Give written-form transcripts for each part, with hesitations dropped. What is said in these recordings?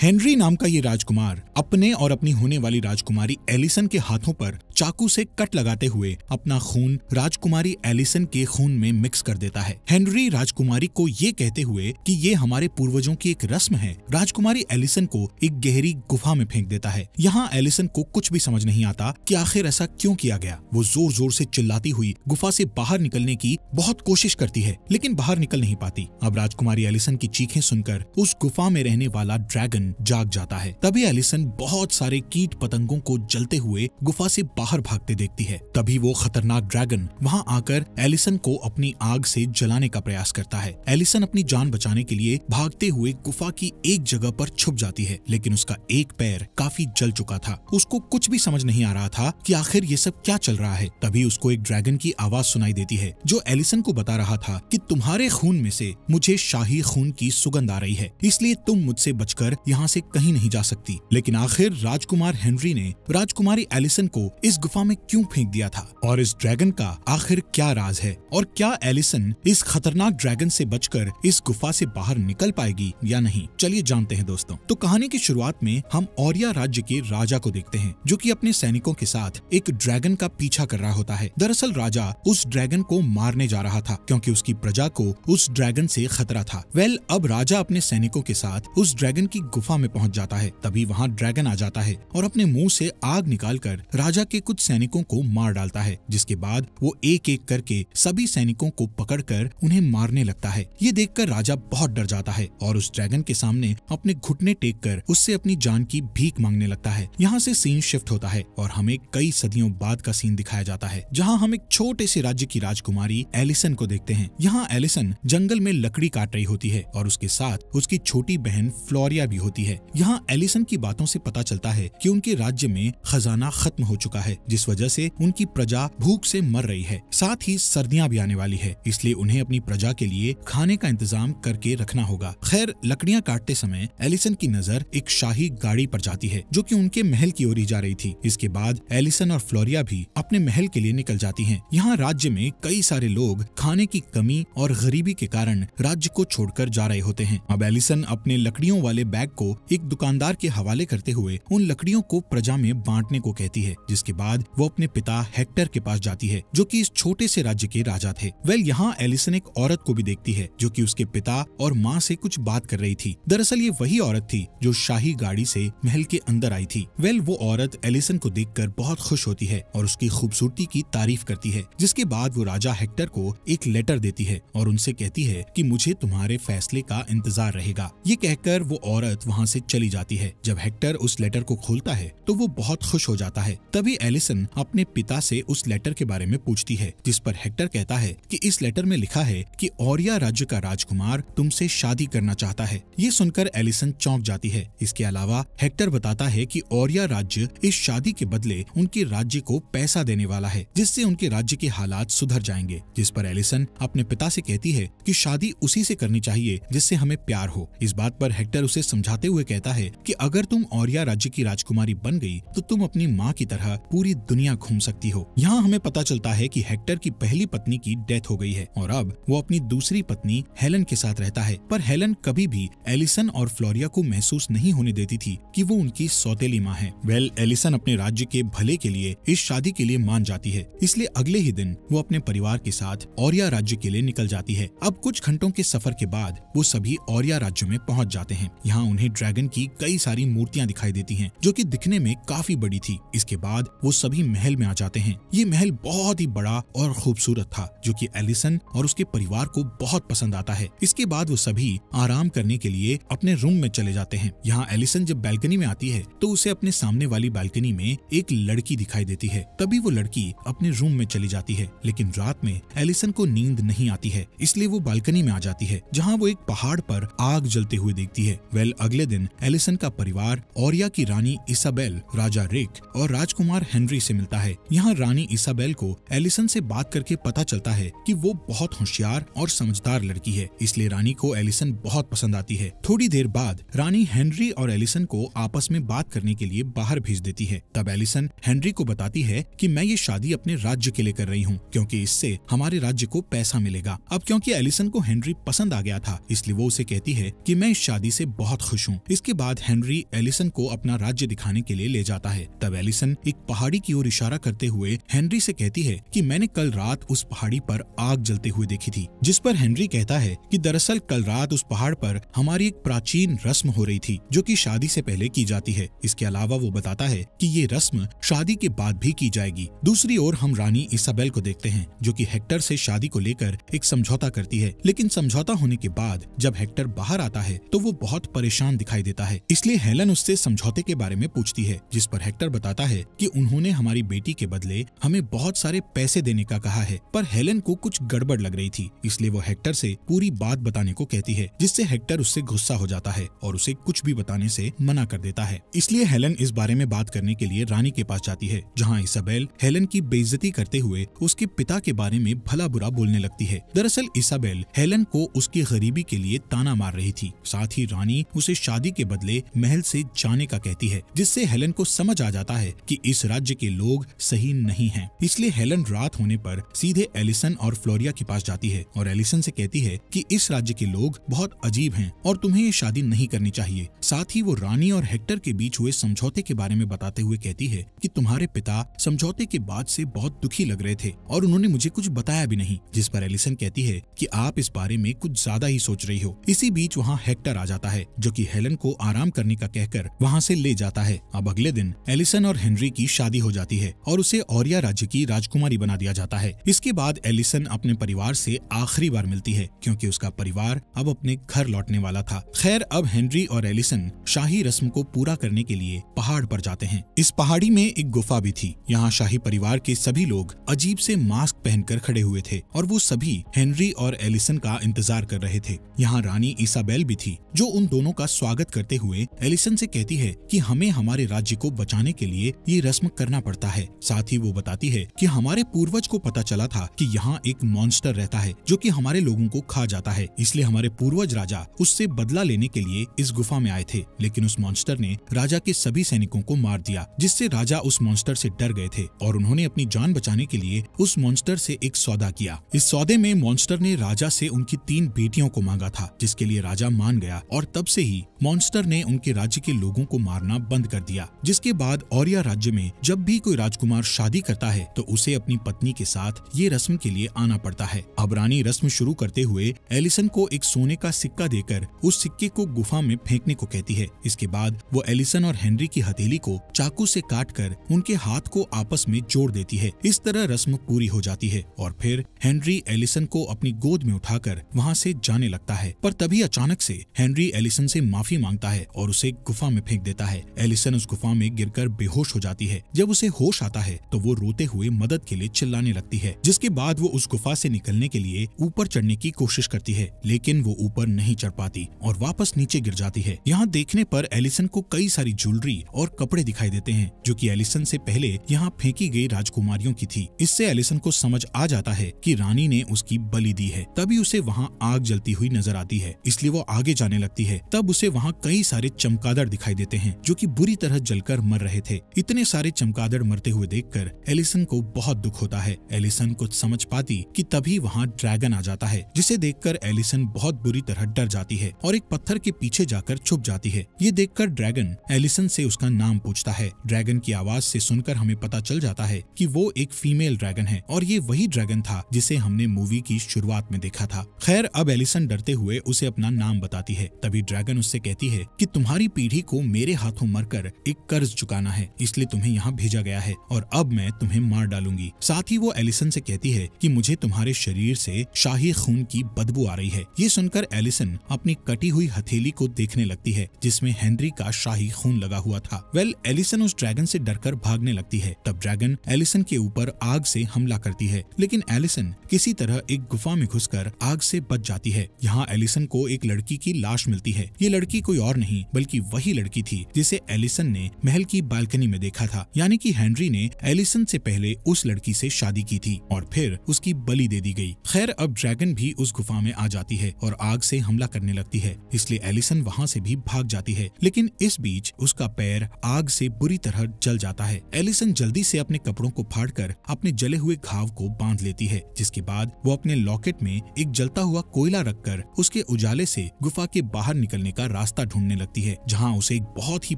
Henry नाम का ये राजकुमार अपने और अपनी होने वाली राजकुमारी एलिसन के हाथों पर चाकू से कट लगाते हुए अपना खून राजकुमारी एलिसन के खून में मिक्स कर देता है। हेनरी राजकुमारी को ये कहते हुए कि ये हमारे पूर्वजों की एक रस्म है, राजकुमारी एलिसन को एक गहरी गुफा में फेंक देता है। यहाँ एलिसन को कुछ भी समझ नहीं आता कि आखिर ऐसा क्यों किया गया। वो जोर जोर से चिल्लाती हुई गुफा से बाहर निकलने की बहुत कोशिश करती है, लेकिन बाहर निकल नहीं पाती। अब राजकुमारी एलिसन की चीखें सुनकर उस गुफा में रहने वाला ड्रैगन जाग जाता है। तभी एलिसन बहुत सारे कीट पतंगों को जलते हुए गुफा से बाहर भागते देखती है। तभी वो खतरनाक ड्रैगन वहाँ आकर एलिसन को अपनी आग से जलाने का प्रयास करता है। एलिसन अपनी जान बचाने के लिए भागते हुए गुफा की एक जगह पर छुप जाती है, लेकिन उसका एक पैर काफी जल चुका था। उसको कुछ भी समझ नहीं आ रहा था कि आखिर ये सब क्या चल रहा है। तभी उसको एक ड्रैगन की आवाज सुनाई देती है, जो एलिसन को बता रहा था कि तुम्हारे खून में से मुझे शाही खून की सुगंध आ रही है, इसलिए तुम मुझसे बचकर यहाँ से कहीं नहीं जा सकती। लेकिन आखिर राजकुमार हेनरी ने राजकुमारी एलिसन को इस गुफा में क्यों फेंक दिया था, और इस ड्रैगन का आखिर क्या राज है, और क्या एलिसन इस खतरनाक ड्रैगन से बचकर इस गुफा से बाहर निकल पाएगी या नहीं। चलिए जानते हैं दोस्तों। तो कहानी की शुरुआत में हम औरिया राज्य के राजा को देखते हैं, जो कि अपने सैनिकों के साथ एक ड्रैगन का पीछा कर रहा होता है। दरअसल राजा उस ड्रैगन को मारने जा रहा था, क्योंकि उसकी प्रजा को उस ड्रैगन से खतरा था। अब राजा अपने सैनिकों के साथ उस ड्रैगन की गुफा में पहुंच जाता है। तभी वहां ड्रैगन आ जाता है और अपने मुंह से आग निकालकर राजा के कुछ सैनिकों को मार डालता है, जिसके बाद वो एक एक करके सभी सैनिकों को पकड़कर उन्हें मारने लगता है। ये देखकर राजा बहुत डर जाता है और उस ड्रैगन के सामने अपने घुटने टेक कर उससे अपनी जान की भीख मांगने लगता है। यहाँ से सीन शिफ्ट होता है और हमें कई सदियों बाद का सीन दिखाया जाता है, जहाँ हम एक छोटे से राज्य की राजकुमारी एलिसन को देखते हैं। यहाँ एलिसन जंगल में लकड़ी काट रही होती है और उसके साथ उसकी छोटी बहन फ्लोरिया भी होती है। यहाँ एलिसन की बातों से पता चलता है कि उनके राज्य में खजाना खत्म हो चुका है, जिस वजह से उनकी प्रजा भूख से मर रही है। साथ ही सर्दियाँ भी आने वाली है, इसलिए उन्हें अपनी प्रजा के लिए खाने का इंतजाम करके रखना होगा। खैर, लकड़ियाँ काटते समय एलिसन की नजर एक शाही गाड़ी पर जाती है, जो कि उनके महल की ओर ही जा रही थी। इसके बाद एलिसन और फ्लोरिया भी अपने महल के लिए निकल जाती हैं। यहाँ राज्य में कई सारे लोग खाने की कमी और गरीबी के कारण राज्य को छोड़कर जा रहे होते हैं। अब एलिसन अपने लकड़ियों वाले बैग को एक दुकानदार के हवाले करते हुए उन लकड़ियों को प्रजा में बांटने को कहती है, जिसके बाद वो अपने पिता हेक्टर के पास जाती है, जो कि इस छोटे से राज्य के राजा थे। यहाँ एलिसन एक औरत को भी देखती है, जो कि उसके पिता और माँ से कुछ बात कर रही थी। दरअसल ये वही औरत थी जो शाही गाड़ी से महल के अंदर आई थी। वो औरत एलिसन को देखकर बहुत खुश होती है और उसकी खूबसूरती की तारीफ करती है, जिसके बाद वो राजा हेक्टर को एक लेटर देती है और उनसे कहती है कि मुझे तुम्हारे फैसले का इंतजार रहेगा। ये कहकर वो औरत वहाँ से चली जाती है। जब हेक्टर उस लेटर को खोलता है तो वो बहुत खुश हो जाता है। तभी एलिसन अपने पिता से उस लेटर के बारे में पूछती है, जिस पर हेक्टर कहता है कि इस लेटर में लिखा है कि औरिया राज्य का राजकुमार तुमसे शादी करना चाहता है। ये सुनकर एलिसन चौंक जाती है। इसके अलावा हेक्टर बताता है कि औरिया राज्य इस शादी के बदले उनके राज्य को पैसा देने वाला है, जिससे उनके राज्य के हालात सुधर जाएंगे। जिस पर एलिसन अपने पिता से कहती है कि शादी उसी से करनी चाहिए जिससे हमें प्यार हो। इस बात पर हेक्टर उसे समझाते हुए कहता है कि अगर तुम औरिया राज्य की राजकुमारी बन गई तो तुम अपनी माँ की तरह पूरी दुनिया घूम सकती हो। यहाँ हमें पता चलता है कि हेक्टर की पहली पत्नी की डेथ हो गई है और अब वो अपनी दूसरी पत्नी हेलन के साथ रहता है। पर हेलन कभी भी एलिसन और फ्लोरिया को महसूस नहीं होने देती थी कि वो उनकी सौतेली माँ है। एलिसन अपने राज्य के भले के लिए इस शादी के लिए मान जाती है, इसलिए अगले ही दिन वो अपने परिवार के साथ औरिया राज्य के लिए निकल जाती है। अब कुछ घंटों के सफर के बाद वो सभी औरिया राज्य में पहुंच जाते हैं। यहाँ उन्हें ड्रैगन की कई सारी मूर्तियां दिखाई देती हैं, जो कि दिखने में काफी बड़ी थी। इसके बाद वो सभी महल में आ जाते हैं। ये महल बहुत ही बड़ा और खूबसूरत था, जो कि एलिसन और उसके परिवार को बहुत पसंद आता है। इसके बाद वो सभी आराम करने के लिए अपने रूम में चले जाते हैं। यहाँ एलिसन जब बैल्कनी में आती है तो उसे अपने सामने वाली बैल्कनी में एक लड़की दिखाई देती है। तभी वो लड़की अपने रूम में चली जाती है, लेकिन रात में एलिसन को नींद नहीं आती है, इसलिए वो बालकनी में आ जाती है, जहाँ वो एक पहाड़ पर आग जलते हुए देखती है। अगले दिन एलिसन का परिवार औरिया की रानी इसाबेल, राजा रिक और राजकुमार हेनरी से मिलता है। यहाँ रानी इसाबेल को एलिसन से बात करके पता चलता है कि वो बहुत होशियार और समझदार लड़की है, इसलिए रानी को एलिसन बहुत पसंद आती है। थोड़ी देर बाद रानी हेनरी और एलिसन को आपस में बात करने के लिए बाहर भेज देती है। तब एलिसन हेनरी को बताती है कि मैं ये शादी अपने राज्य के लिए कर रही हूँ, क्योंकि इससे हमारे राज्य को पैसा मिलेगा। अब क्योंकि एलिसन को हेनरी पसंद आ गया था, इसलिए वो उसे कहती है कि मैं इस शादी से बहुत खुश हूँ हूँ। इसके बाद हेनरी एलिसन को अपना राज्य दिखाने के लिए ले जाता है। तब एलिसन एक पहाड़ी की ओर इशारा करते हुए हेनरी से कहती है कि मैंने कल रात उस पहाड़ी पर आग जलते हुए देखी थी। जिस पर हेनरी कहता है कि दरअसल कल रात उस पहाड़ पर हमारी एक प्राचीन रस्म हो रही थी जो कि शादी से पहले की जाती है। इसके अलावा वो बताता है कि ये रस्म शादी के बाद भी की जाएगी। दूसरी ओर हम रानी इसाबेल को देखते हैं जो कि हेक्टर से शादी को लेकर एक समझौता करती है, लेकिन समझौता होने के बाद जब हेक्टर बाहर आता है तो वो बहुत परेशान दिखाई देता है। इसलिए हेलन उससे समझौते के बारे में पूछती है, जिस पर हेक्टर बताता है कि उन्होंने हमारी बेटी के बदले हमें बहुत सारे पैसे देने का कहा है। पर हेलन को कुछ गड़बड़ लग रही थी, इसलिए वो हेक्टर से पूरी बात बताने को कहती है, जिससे हेक्टर उससे गुस्सा हो जाता है और उसे कुछ भी बताने से मना कर देता है। इसलिए हेलन इस बारे में बात करने के लिए रानी के पास जाती है, जहाँ इसाबेल हेलन की बेइज्जती करते हुए उसके पिता के बारे में भला बुरा बोलने लगती है। दरअसल इसाबेल हेलन को उसकी गरीबी के लिए ताना मार रही थी। साथ ही रानी उसे शादी के बदले महल से जाने का कहती है, जिससे हेलन को समझ आ जाता है कि इस राज्य के लोग सही नहीं हैं। इसलिए हेलन रात होने पर सीधे एलिसन और फ्लोरिया के पास जाती है और एलिसन से कहती है कि इस राज्य के लोग बहुत अजीब हैं और तुम्हें ये शादी नहीं करनी चाहिए। साथ ही वो रानी और हेक्टर के बीच हुए समझौते के बारे में बताते हुए कहती है कि तुम्हारे पिता समझौते के बाद से बहुत दुखी लग रहे थे और उन्होंने मुझे कुछ बताया भी नहीं। जिस पर एलिसन कहती है कि आप इस बारे में कुछ ज्यादा ही सोच रही हो। इसी बीच वहाँ हेक्टर आ जाता है जो कि हेलन को आराम करने का कहकर वहाँ से ले जाता है। अब अगले दिन एलिसन और हेनरी की शादी हो जाती है और उसे ओरिया राज्य की राजकुमारी बना दिया जाता है। इसके बाद एलिसन अपने परिवार से आखिरी बार मिलती है क्योंकि उसका परिवार अब अपने घर लौटने वाला था। खैर, अब हेनरी और एलिसन शाही रस्म को पूरा करने के लिए पहाड़ पर जाते हैं। इस पहाड़ी में एक गुफा भी थी। यहाँ शाही परिवार के सभी लोग अजीब से मास्क पहनकर खड़े हुए थे और वो सभी हेनरी और एलिसन का इंतजार कर रहे थे। यहाँ रानी इसाबेल भी थी जो उन दोनों का स्वागत करते हुए एलिसन से कहती है कि हमें हमारे राज्य को बचाने के लिए ये रस्म करना पड़ता है। साथ ही वो बताती है कि हमारे पूर्वज को पता चला था कि यहाँ एक मॉन्स्टर रहता है जो कि हमारे लोगों को खा जाता है, इसलिए हमारे पूर्वज राजा उससे बदला लेने के लिए इस गुफा में आए थे। लेकिन उस मॉन्स्टर ने राजा के सभी सैनिकों को मार दिया, जिससे राजा उस मॉन्स्टर से डर गए थे और उन्होंने अपनी जान बचाने के लिए उस मॉन्स्टर से एक सौदा किया। इस सौदे में मॉन्स्टर ने राजा से उनकी 3 बेटियों को मांगा था, जिसके लिए राजा मान गया और तब से ही मॉन्स्टर ने उनके राज्य के लोगों को मारना बंद कर दिया। जिसके बाद ओरिया राज्य में जब भी कोई राजकुमार शादी करता है तो उसे अपनी पत्नी के साथ ये रस्म के लिए आना पड़ता है। अब रानी रस्म शुरू करते हुए एलिसन को एक सोने का सिक्का देकर उस सिक्के को गुफा में फेंकने को कहती है। इसके बाद वो एलिसन और हेनरी की हथेली को चाकू से काटकर उनके हाथ को आपस में जोड़ देती है। इस तरह रस्म पूरी हो जाती है और फिर हेनरी एलिसन को अपनी गोद में उठाकर वहाँ से जाने लगता है। पर तभी अचानक से हेनरी एलिसन से माफी मांगता है और उसे गुफा में फेंक देता है। एलिसन उस गुफा में गिरकर बेहोश हो जाती है। जब उसे होश आता है तो वो रोते हुए मदद के लिए चिल्लाने लगती है। जिसके बाद वो उस गुफा से निकलने के लिए ऊपर चढ़ने की कोशिश करती है, लेकिन वो ऊपर नहीं चढ़ पाती और वापस नीचे गिर जाती है। यहाँ देखने पर एलिसन को कई सारी ज्वेलरी और कपड़े दिखाई देते हैं जो कि एलिसन से पहले यहाँ फेंकी गई राजकुमारियों की थी। इससे एलिसन को समझ आ जाता है कि रानी ने उसकी बलि दी है। तभी उसे वहाँ आग जलती हुई नजर आती है, इसलिए वो आगे जाने लगती है। तब उसे वहाँ कई सारे चमगादड़ दिखाई देते हैं जो कि बुरी तरह जलकर मर रहे थे। इतने सारे चमगादड़ मरते हुए देखकर एलिसन को बहुत दुख होता है। एलिसन कुछ समझ पाती कि तभी वहाँ ड्रैगन आ जाता है, जिसे देखकर एलिसन बहुत बुरी तरह डर जाती है और एक पत्थर के पीछे जाकर छुप जाती है। ये देखकर ड्रैगन एलिसन से उसका नाम पूछता है। ड्रैगन की आवाज से सुनकर हमें पता चल जाता है कि वो एक फीमेल ड्रैगन है और ये वही ड्रैगन था जिसे हमने मूवी की शुरुआत में देखा था। खैर, अब एलिसन डरते हुए उसे अपना नाम बताती है। तभी ड्रैगन उससे कहती है कि तुम्हारी पीढ़ी को मेरे हाथों मरकर एक कर्ज चुकाना है, इसलिए तुम्हें यहाँ भेजा गया है और अब मैं तुम्हें मार डालूंगी। साथ ही वो एलिसन से कहती है कि मुझे तुम्हारे शरीर से शाही खून की बदबू आ रही है। ये सुनकर एलिसन अपनी कटी हुई हथेली को देखने लगती है जिसमें हेनरी का शाही खून लगा हुआ था। एलिसन उस ड्रैगन से डरकर भागने लगती है। तब ड्रैगन एलिसन के ऊपर आग से हमला करती है, लेकिन एलिसन किसी तरह एक गुफा में घुसकर आग से बच जाती है। यहाँ एलिसन को एक लड़की की लाश मिलती है। ये लड़की कोई और नहीं बल्कि वही लड़की थी जिसे एलिसन ने महल की बालकनी में देखा था, यानी कि हेनरी ने एलिसन से पहले उस लड़की से शादी की थी और फिर उसकी बलि दे दी गई। खैर, अब ड्रैगन भी उस गुफा में आ जाती है और आग से हमला करने लगती है, इसलिए एलिसन वहाँ से भी भाग जाती है। लेकिन इस बीच उसका पैर आग से बुरी तरह जल जाता है। एलिसन जल्दी से अपने कपड़ों को फाड़कर अपने जले हुए घाव को बांध लेती है, जिसके बाद वो अपने लॉकेट में एक जलता हुआ कोयला रखकर उसके उजाले से गुफा के बाहर निकलने का रास्ता ढूंढने लगती है, जहाँ उसे एक बहुत ही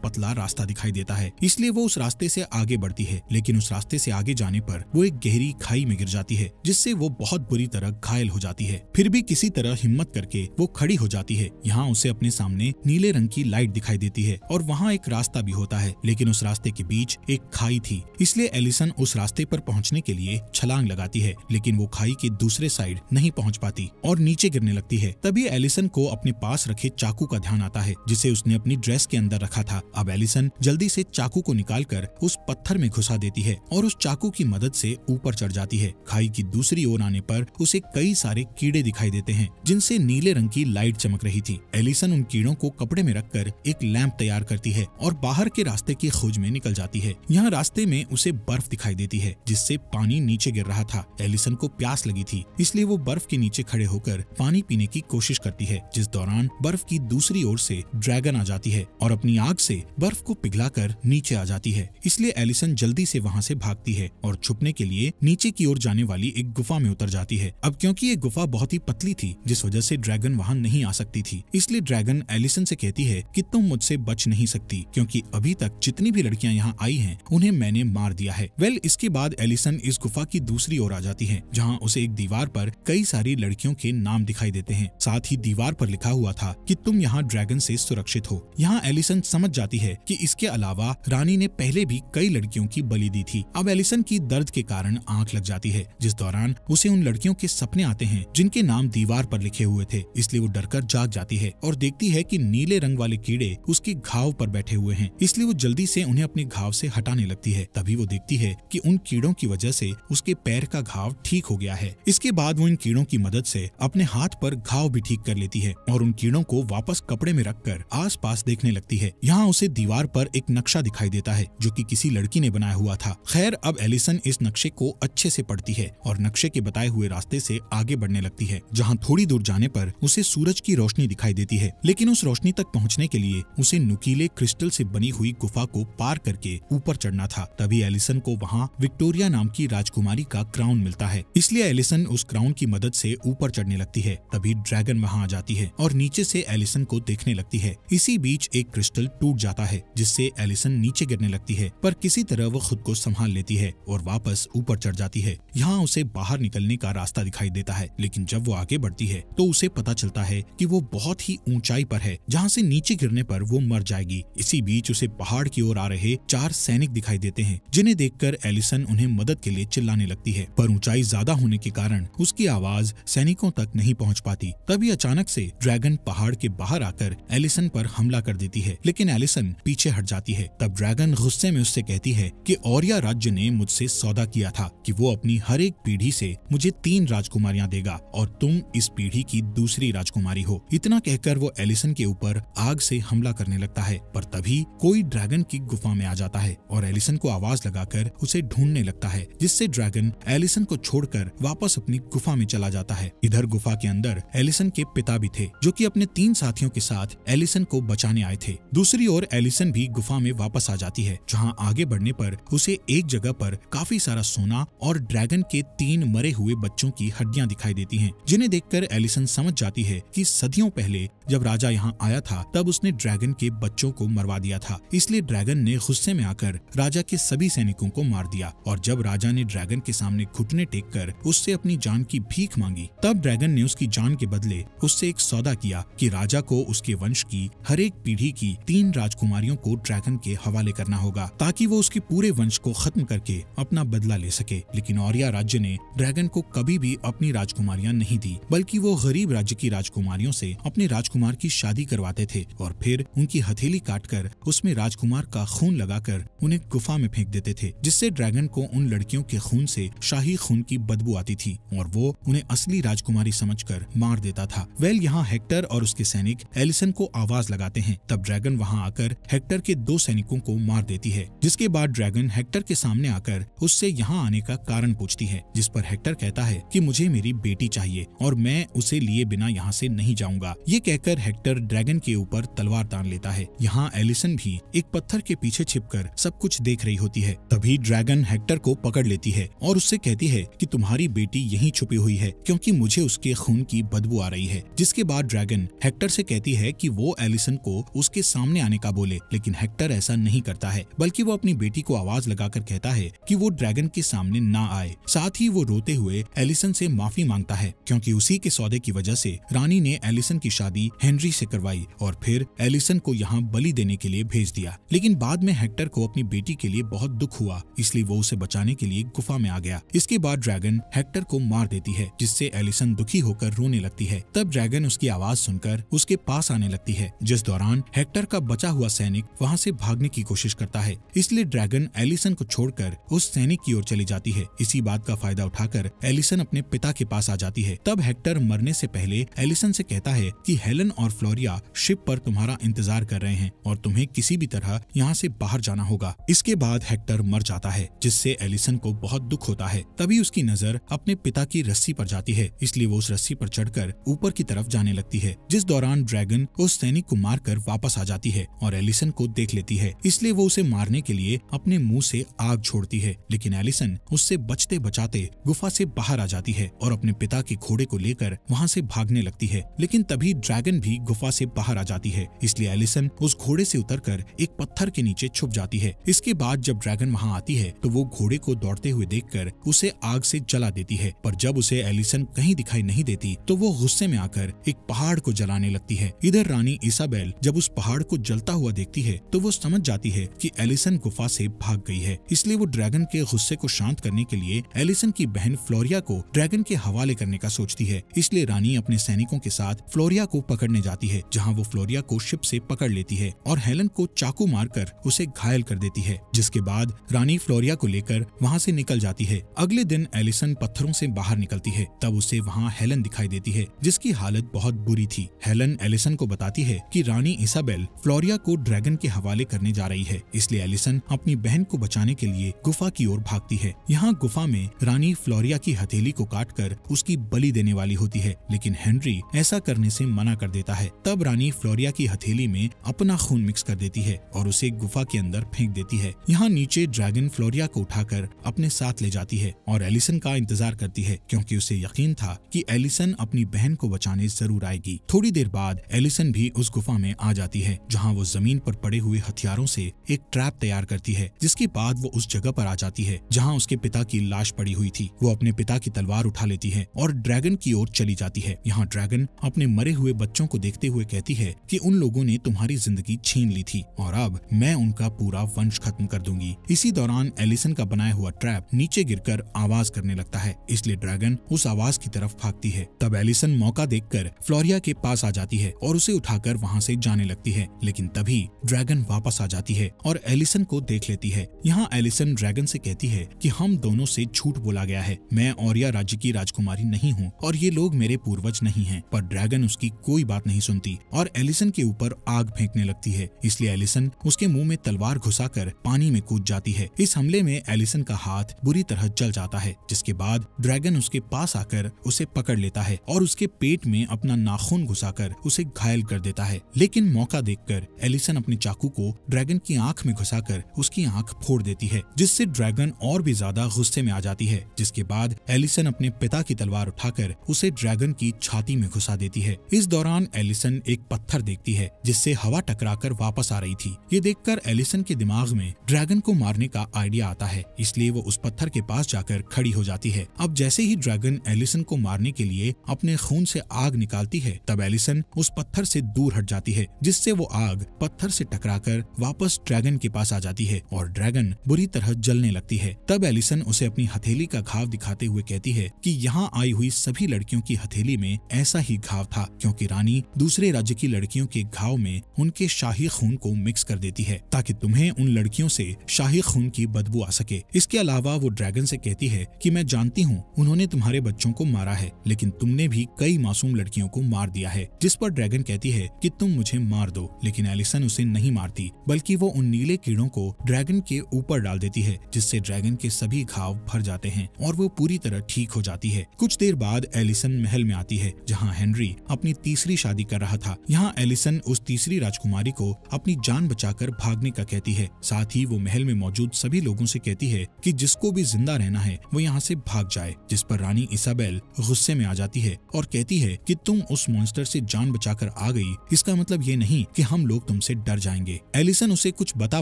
पतला रास्ता दिखाई देता है। इसलिए वो उस रास्ते से आगे बढ़ती है, लेकिन उस रास्ते से आगे जाने पर वो एक गहरी खाई में गिर जाती है, जिससे वो बहुत बुरी तरह घायल हो जाती है। फिर भी किसी तरह हिम्मत करके वो खड़ी हो जाती है। यहाँ उसे अपने सामने नीले रंग की लाइट दिखाई देती है और वहाँ एक रास्ता भी होता है, लेकिन उस रास्ते के बीच एक खाई थी। इसलिए एलिसन उस रास्ते पर पहुँचने के लिए छलांग लगाती है, लेकिन वो खाई के दूसरे साइड नहीं पहुँच पाती और नीचे गिरने लगती है। तभी एलिसन को अपने पास रखे चाकू का ध्यान आता है, जिसे उसने अपनी ड्रेस के अंदर रखा था। अब एलिसन जल्दी से चाकू को निकालकर उस पत्थर में घुसा देती है और उस चाकू की मदद से ऊपर चढ़ जाती है। खाई की दूसरी ओर आने पर उसे कई सारे कीड़े दिखाई देते हैं, जिनसे नीले रंग की लाइट चमक रही थी। एलिसन उन कीड़ों को कपड़े में रखकर एक लैंप तैयार करती है और बाहर के रास्ते की खोज में निकल जाती है। यहाँ रास्ते में उसे बर्फ दिखाई देती है, जिससे पानी नीचे गिर रहा था। एलिसन को प्यास लगी थी, इसलिए वो बर्फ के नीचे खड़े होकर पानी पीने की कोशिश करती है, जिस दौरान बर्फ की दूसरी ओर से ड्रैगन आ जाती है और अपनी आग से बर्फ को पिघलाकर नीचे आ जाती है। इसलिए एलिसन जल्दी से वहाँ से भागती है और छुपने के लिए नीचे की ओर जाने वाली एक गुफा में उतर जाती है। अब क्योंकि ये गुफा बहुत ही पतली थी, जिस वजह से ड्रैगन वहाँ नहीं आ सकती थी, इसलिए ड्रैगन एलिसन से कहती है कि तुम मुझसे बच नहीं सकती, क्योंकि अभी तक जितनी भी लड़कियां यहाँ आई हैं उन्हें मैंने मार दिया है। इसके बाद एलिसन इस गुफा की दूसरी ओर आ जाती है, जहाँ उसे एक दीवार पर कई सारी लड़कियों के नाम दिखाई देते हैं। साथ ही दीवार पर लिखा हुआ था कि तुम यहाँ ड्रैगन से सुरक्षित हो। यहाँ एलिसन समझ जाती है कि इसके अलावा रानी ने पहले भी कई लड़कियों की बलि दी थी। अब एलिसन की दर्द के कारण आंख लग जाती है, जिस दौरान उसे उन लड़कियों के सपने आते हैं जिनके नाम दीवार पर लिखे हुए थे। इसलिए वो डरकर जाग जाती है और देखती है कि नीले रंग वाले कीड़े उसके घाव पर बैठे हुए हैं। इसलिए वो जल्दी से उन्हें अपने घाव से हटाने लगती है। तभी वो देखती है कि उन कीड़ों की वजह से उसके पैर का घाव ठीक हो गया है। इसके बाद वो इन कीड़ों की मदद से अपने हाथ पर घाव भी ठीक कर लेती है और उन कीड़ों को वापस कपड़े में रखकर आसपास देखने लगती है। यहाँ उसे दीवार पर एक नक्शा दिखाई देता है, जो कि किसी लड़की ने बनाया हुआ था। खैर, अब एलिसन इस नक्शे को अच्छे से पढ़ती है और नक्शे के बताए हुए रास्ते से आगे बढ़ने लगती है, जहाँ थोड़ी दूर जाने पर उसे सूरज की रोशनी दिखाई देती है। लेकिन उस रोशनी तक पहुँचने के लिए उसे नुकीले क्रिस्टल से बनी हुई गुफा को पार करके ऊपर चढ़ना था। तभी एलिसन को वहाँ विक्टोरिया नाम की राजकुमारी का क्राउन मिलता है, इसलिए एलिसन उस क्राउन की मदद से ऊपर चढ़ने लगती है। तभी ड्रैगन वहाँ आ जाती है और नीचे से एलिसन को देखने लगती है। इसी बीच एक क्रिस्टल टूट जाता है, जिससे एलिसन नीचे गिरने लगती है, पर किसी तरह वो खुद को संभाल लेती है और वापस ऊपर चढ़ जाती है। यहाँ उसे बाहर निकलने का रास्ता दिखाई देता है, लेकिन जब वो आगे बढ़ती है तो उसे पता चलता है कि वो बहुत ही ऊंचाई पर है, जहाँ से नीचे गिरने पर वो मर जाएगी। इसी बीच उसे पहाड़ की ओर आ रहे 4 सैनिक दिखाई देते हैं, जिन्हें देखकर एलिसन उन्हें मदद के लिए चिल्लाने लगती है, पर ऊंचाई ज्यादा होने के कारण उसकी आवाज सैनिकों तक नहीं पहुंच पाती। तभी अचानक से ड्रैगन पहाड़ के बाहर आकर एलिसन पर हमला कर देती है, लेकिन एलिसन पीछे हट जाती है। तब ड्रैगन गुस्से में उससे कहती है कि औरिया राज्य ने मुझसे सौदा किया था कि वो अपनी हर एक पीढ़ी से मुझे 3 राजकुमारियां देगा और तुम इस पीढ़ी की दूसरी राजकुमारी हो। इतना कहकर वो एलिसन के ऊपर आग से हमला करने लगता है, पर तभी कोई ड्रैगन की गुफा में आ जाता है और एलिसन को आवाज लगाकर उसे ढूंढने लगता है, जिससे ड्रैगन एलिसन को छोड़कर वापस अपनी गुफा में चला जाता है। इधर गुफा के अंदर एलिसन के पिता भी थे, जो कि अपने 3 साथियों के साथ एलिसन को बचाने आए थे। दूसरी ओर एलिसन भी गुफा में वापस आ जाती है, जहाँ आगे बढ़ने पर उसे एक जगह पर काफी सारा सोना और ड्रैगन के 3 मरे हुए बच्चों की हड्डियां दिखाई देती हैं, जिन्हें देखकर एलिसन समझ जाती है कि सदियों पहले जब राजा यहाँ आया था तब उसने ड्रैगन के बच्चों को मरवा दिया था। इसलिए ड्रैगन ने गुस्से में आकर राजा के सभी सैनिकों को मार दिया और जब राजा ने ड्रैगन के सामने घुटने टेक कर उससे अपनी जान की भीख मांगी, तब ड्रैगन ने उसकी जान के बदले उससे एक सौदा किया कि राजा को उसके वंश की हर एक पीढ़ी की 3 राजकुमारियों को ड्रैगन के हवाले करना होगा, ताकि वो उसके पूरे वंश को खत्म करके अपना बदला ले सके। लेकिन औरिया राज्य ने ड्रैगन को कभी भी अपनी राजकुमारियां नहीं दी, बल्कि वो गरीब राज्य की राजकुमारियों से अपने राजकुमार की शादी करवाते थे और फिर उनकी हथेली काटकर उसमें राजकुमार का खून लगाकर उन्हें गुफा में फेंक देते थे, जिससे ड्रैगन को उन लड़कियों के खून से शाही खून की बदबू आती थी और वो उन्हें असली राजकुमारी समझकर मार देता था। यहाँ हेक्टर और उसके सैनिक एलिसन को आवाज लगाते हैं। तब ड्रैगन वहाँ आकर हेक्टर के 2 सैनिकों को मार देती है, जिसके बाद ड्रैगन हेक्टर के सामने आकर उससे यहाँ आने का कारण पूछती है, जिस पर हेक्टर कहता है कि मुझे मेरी बेटी चाहिए और मैं उसे लिए बिना यहाँ से नहीं जाऊंगा। ये कहकर हेक्टर ड्रैगन के ऊपर तलवार तान लेता है। यहाँ एलिसन भी एक पत्थर के पीछे छिपकर सब कुछ देख रही होती है। तभी ड्रैगन हेक्टर को पकड़ लेती है और उससे कहती है कि तुम्हारी बेटी यहीं छुपी हुई है, क्योंकि मुझे उसके खून की बदबू आ रही है। जिसके बाद ड्रैगन हेक्टर से कहती है है कि वो एलिसन को उसके सामने आने का बोले, लेकिन हेक्टर ऐसा नहीं करता है, बल्कि वो अपनी बेटी को आवाज लगाकर कहता है कि वो ड्रैगन के सामने ना आए। साथ ही वो रोते हुए एलिसन से माफी मांगता है, क्योंकि उसी के सौदे की वजह से रानी ने एलिसन की शादी हेनरी से करवाई और फिर एलिसन को यहाँ बलि देने के लिए भेज दिया। लेकिन बाद में हेक्टर को अपनी बेटी के लिए बहुत दुख हुआ, इसलिए वो उसे बचाने के लिए गुफा में आ गया। इसके बाद ड्रैगन हेक्टर को मार देती है, जिससे एलिसन दुखी होकर रोने लगती है। तब ड्रैगन उसकी आवाज सुनकर उसके पास आने लगती है, जिस दौरान हेक्टर का बचा हुआ सैनिक वहाँ से भागने की कोशिश करता है। इसलिए ड्रैगन एलिसन को छोड़कर उस सैनिक की ओर चली जाती है। इसी बात का फायदा उठाकर एलिसन अपने पिता के पास आ जाती है। तब हेक्टर मरने से पहले एलिसन से कहता है कि हेलन और फ्लोरिया शिप पर तुम्हारा इंतजार कर रहे हैं और तुम्हें किसी भी तरह यहाँ से बाहर जाना होगा। इसके बाद हेक्टर मर जाता है, जिससे एलिसन को बहुत दुख होता है। तभी उसकी नजर अपने पिता की रस्सी पर जाती है, इसलिए वो उस रस्सी पर चढ़कर ऊपर की तरफ जाने लगती है, जिस दौरान ड्रैगन उस सैनिक को मारकर वापस आ जाती है और एलिसन को देख लेती है। इसलिए वो उसे मारने के लिए अपने मुंह से आग छोड़ती है, लेकिन एलिसन उससे बचते बचाते गुफा से बाहर आ जाती है और अपने पिता के घोड़े को लेकर वहाँ से भागने लगती है। लेकिन तभी ड्रैगन भी गुफा से बाहर आ जाती है, इसलिए एलिसन उस घोड़े से उतरकर एक पत्थर के नीचे छुप जाती है। इसके बाद जब ड्रैगन वहाँ आती है तो वो घोड़े को दौड़ते हुए देखकर उसे आग से जला देती है, पर जब उसे एलिसन कहीं दिखाई नहीं देती तो वो गुस्से में आकर एक पहाड़ को जलाने लगती है। इधर रानी इसाबेल जब उस पहाड़ को जलता हुआ देखती है तो वो समझ जाती है कि एलिसन गुफा से भाग गई है। इसलिए वो ड्रैगन के गुस्से को शांत करने के लिए एलिसन की बहन फ्लोरिया को ड्रैगन के हवाले करने का सोचती है। इसलिए रानी अपने सैनिकों के साथ फ्लोरिया को पकड़ने जाती है, जहाँ वो फ्लोरिया को शिप से पकड़ लेती है और हेलन को चाकू मारकर उसे घायल कर देती है। जिसके बाद रानी फ्लोरिया को लेकर वहाँ से निकल जाती है। अगले दिन एलिसन पत्थरों से बाहर निकलती है, तब उसे वहाँ हेलन दिखाई देती है, जिसकी हालत बहुत बुरी थी। हेलन एलिसन को बताती है कि रानी इसाबेल फ्लोरिया को ड्रैगन के हवाले करने जा रही है, इसलिए एलिसन अपनी बहन को बचाने के लिए गुफा की ओर भागती है। यहाँ गुफा में रानी फ्लोरिया की हथेली को काटकर उसकी बलि देने वाली होती है, लेकिन हेनरी ऐसा करने से मना कर देता है। तब रानी फ्लोरिया की हथेली में अपना खून मिक्स कर देती है और उसे गुफा के अंदर फेंक देती है। यहाँ नीचे ड्रैगन फ्लोरिया को उठाकर अपने साथ ले जाती है और एलिसन का इंतजार करती है, क्योंकि उसे यकीन था कि एलिसन अपनी बहन को बचाने जरूर आएगी। थोड़ी देर बाद एलिसन भी उस गुफा में आ जाती है, जहाँ वो जमीन पर पड़े हुए हथियारों से एक ट्रैप तैयार करती है। जिसके बाद वो उस जगह पर आ जाती है जहाँ उसके पिता की लाश पड़ी हुई थी। वो अपने पिता की तलवार उठा लेती है और ड्रैगन की ओर चली जाती है। यहाँ ड्रैगन अपने मरे हुए बच्चों को देखते हुए कहती है कि उन लोगों ने तुम्हारी जिंदगी छीन ली थी और अब मैं उनका पूरा वंश खत्म कर दूंगी। इसी दौरान एलिसन का बनाया हुआ ट्रैप नीचे गिरकर आवाज करने लगता है, इसलिए ड्रैगन उस आवाज की तरफ भागती है। तब एलिसन मौका देखकर फ्लोरिया के पास आ जाती है और उसे उठाकर वहाँ से जाने लगती है, लेकिन तभी ड्रैगन वापस आ जाती है और एलिसन को देख लेती है। यहाँ एलिसन ड्रैगन से कहती है कि हम दोनों से झूठ बोला गया है, मैं औरिया राज्य की राजकुमारी नहीं हूँ और ये लोग मेरे पूर्वज नहीं हैं। पर ड्रैगन उसकी कोई बात नहीं सुनती और एलिसन के ऊपर आग फेंकने लगती है, इसलिए एलिसन उसके मुंह में तलवार घुसाकर पानी में कूद जाती है। इस हमले में एलिसन का हाथ बुरी तरह जल जाता है, जिसके बाद ड्रैगन उसके पास आकर उसे पकड़ लेता है और उसके पेट में अपना नाखून घुसाकर उसे घायल कर देता है। लेकिन मौका देखकर एलिसन अपने चाकू को ड्रैगन की आंख में घुसाकर उसकी आंख फोड़ देती है, जिससे ड्रैगन और भी ज्यादा गुस्से में आ जाती है। जिसके बाद एलिसन अपने पिता की तलवार उठाकर उसे ड्रैगन की छाती में घुसा देती है। इस दौरान एलिसन एक पत्थर देखती है जिससे हवा टकराकर वापस आ रही थी। ये देखकर एलिसन के दिमाग में ड्रैगन को मारने का आइडिया आता है, इसलिए वो उस पत्थर के पास जाकर खड़ी हो जाती है। अब जैसे ही ड्रैगन एलिसन को मारने के लिए अपने खून से आग निकालती है, तब एलिसन उस पत्थर से दूर हट जाती है, जिससे वो आग पत्थर से टकराकर वापस ड्रैगन के पास आ जाती है और ड्रैगन बुरी तरह जलने लगती है। तब एलिसन उसे अपनी हथेली का घाव दिखाते हुए कहती है कि यहाँ आई हुई सभी लड़कियों की हथेली में ऐसा ही घाव था, क्योंकि रानी दूसरे राज्य की लड़कियों के घाव में उनके शाही खून को मिक्स कर देती है ताकि तुम्हें उन लड़कियों से शाही खून की बदबू आ सके। इसके अलावा वो ड्रैगन से कहती है कि मैं जानती हूँ उन्होंने तुम्हारे बच्चों को मारा है, लेकिन तुमने भी कई मासूम लड़कियों को मार दिया है। जिस पर ड्रैगन कहती है कि तुम मुझे मार दो, लेकिन एलिसन उसे नहीं मारती, बल्कि वो उन नीले कीड़ों को ड्रैगन के ऊपर डाल देती है, जिससे ड्रैगन के सभी घाव भर जाते हैं और वो पूरी तरह ठीक हो जाती है। कुछ देर बाद एलिसन महल में आती है, जहाँ हेनरी अपनी तीसरी शादी कर रहा था। यहाँ एलिसन उस तीसरी राजकुमारी को अपनी जान बचाकर भागने का कहती है। साथ ही वो महल में मौजूद सभी लोगों से कहती है कि जिसको भी जिंदा रहना है वो यहाँ से भाग जाए। जिस पर रानी इसाबेल गुस्से में आ जाती है और कहती है कि तुम उस मॉन्स्टर से जान बचाकर आ गई, इसका मतलब ये नहीं कि हम लोग तुमसे डर जाएंगे। एलिसन उसे कुछ बता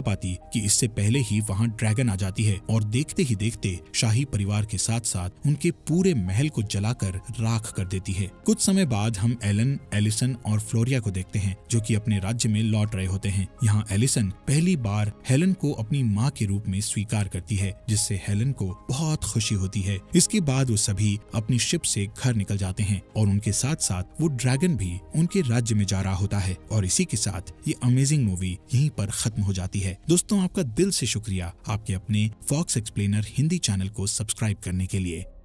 पाती कि इससे पहले ही वहाँ ड्रैगन आ जाती है और देखते ही देखते शाही परिवार के साथ साथ उनके पूरे महल को जलाकर राख कर देती है। कुछ समय बाद हम एलन, एलिसन और फ्लोरिया को देखते हैं जो कि अपने राज्य में लौट रहे होते हैं। यहाँ एलिसन पहली बार हेलन को अपनी माँ के रूप में स्वीकार करती है, जिससे हेलन को बहुत खुशी होती है। इसके बाद वो सभी अपनी शिप से घर निकल जाते हैं और उनके साथ साथ वो ड्रैगन भी उनके राज्य में जा रहा होता है। और इसी के साथ ये अमेजिंग मूवी यहीं पर खत्म हो जाती है। दोस्तों, आपका दिल से शुक्रिया आपके अपने फॉक्स एक्सप्लेनर हिंदी चैनल को सब्सक्राइब करने के लिए।